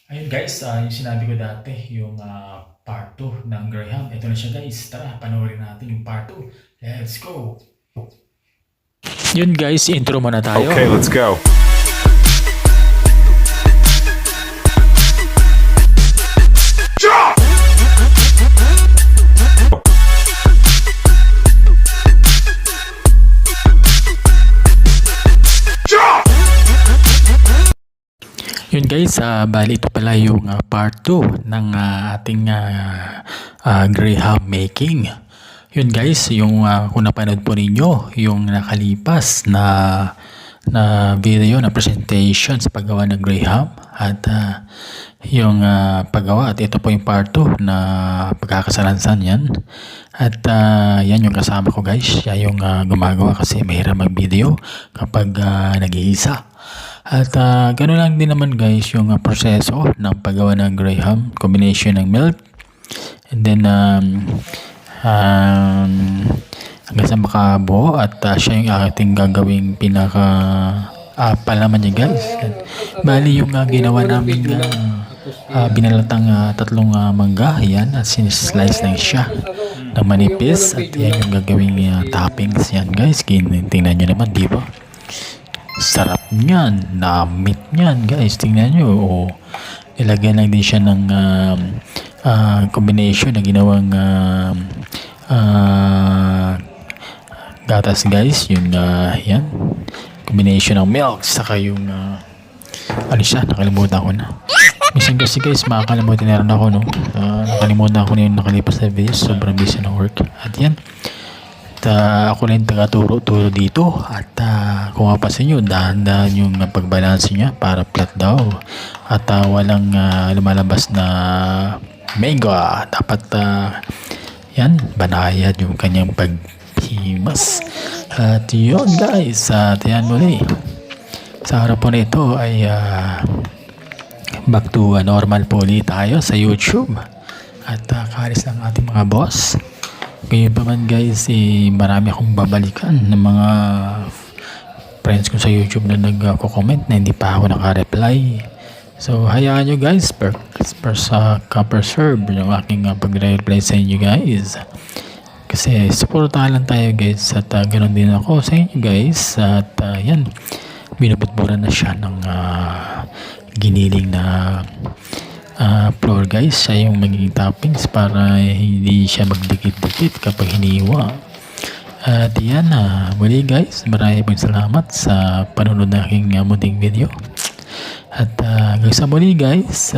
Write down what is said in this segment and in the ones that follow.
Ayun guys, yung sinabi ko dati, yung part 2 ng Graham. Ito na siya guys. Tara, panoorin natin yung part 2. Let's go! Yun guys, intro muna tayo. Okay, let's go. Yun guys, bali ito pala yung part 2 ng ating Graham making. Yun guys, yung kung napanood po ninyo, yung nakalipas na video na presentation sa paggawa ng Graham at yung paggawa, at ito po yung part 2 na pagkakasalansan yan. At yan yung kasama ko guys, siya yung gumagawa kasi mahirap mag-video kapag nag-iisa. At gano'n lang din naman guys yung proseso ng paggawa ng Graham, combination ng milk and then hanggang sa makabuo, at siya yung ating gagawing pinaka palaman niya guys. Bali yung ginawa namin binalatang tatlong mangga yan, at sinislice lang siya ng manipis, at yan yung gagawing toppings yan guys. Tingnan nyo naman, di ba? Sarap niyan, na-meat niyan guys, tingnan nyo. Nilagyan lang din siya ng combination na ginawang gatas guys, yung yan, combination ng milk saka yung ano siya, nakalimutan ko na. Minsan kasi guys, makakalimutan na rin ako, no? Nakalimutan ko na yung nakalipas na video, sobrang busy ng work. At yan, ako lang taga-turo dito, at kung mapasin nyo, dahan-dahan yung pagbalanse niya para flat daw, at walang lumalabas na mango. Dapat yan, banayad yung kanyang paghimas. At yun guys, at yan muli sa araw po na ito ay back to normal po ulit tayo sa YouTube, at kaalis lang ating mga boss. Ngayon pa man guys, marami akong babalikan ng mga friends ko sa YouTube na nagko-comment na hindi pa ako naka-reply. So hayaan nyo guys, per serve yung aking pag-reply sa inyo guys. Kasi supportahan lang tayo guys, at ganoon din ako sa inyo guys. At yan, binubutburan na siya ng giniling na flour guys. Siya yung magiging toppings para hindi siya magdikit-dikit kapag hiniwa. At yan, muli guys, maraming pong salamat sa panunod ng aking munting video. At hanggang sa muli guys,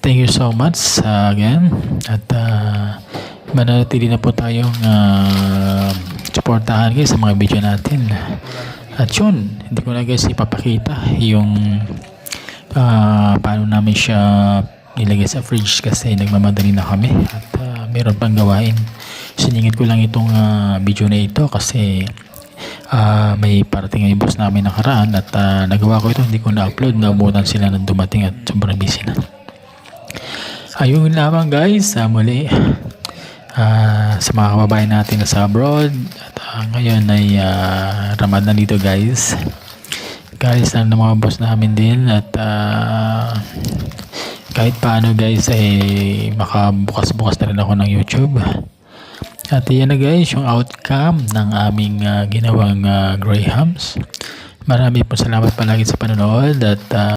thank you so much again. At manatili na po tayong supportahan guys sa mga video natin. At yun, hindi ko na guys ipapakita yung paano namin siya nilagay sa fridge kasi nagmamadali na kami, at meron pang gawain. Siningit ko lang itong video na ito kasi may parating ang boss namin nakaraan, at nagawa ko ito, hindi ko na-upload, naubutan sila nang dumating at sobrang busy na. Ayun lamang guys, muli sa mga kababayan natin na sa abroad, at ngayon ay Ramadan dito guys. Guys, lang ng mga boss namin din, at kahit paano guys ay makabukas-bukas na rin ako ng YouTube. At yan na guys yung outcome ng aming ginawang Grahams. Marami po salamat palagi sa panonood, at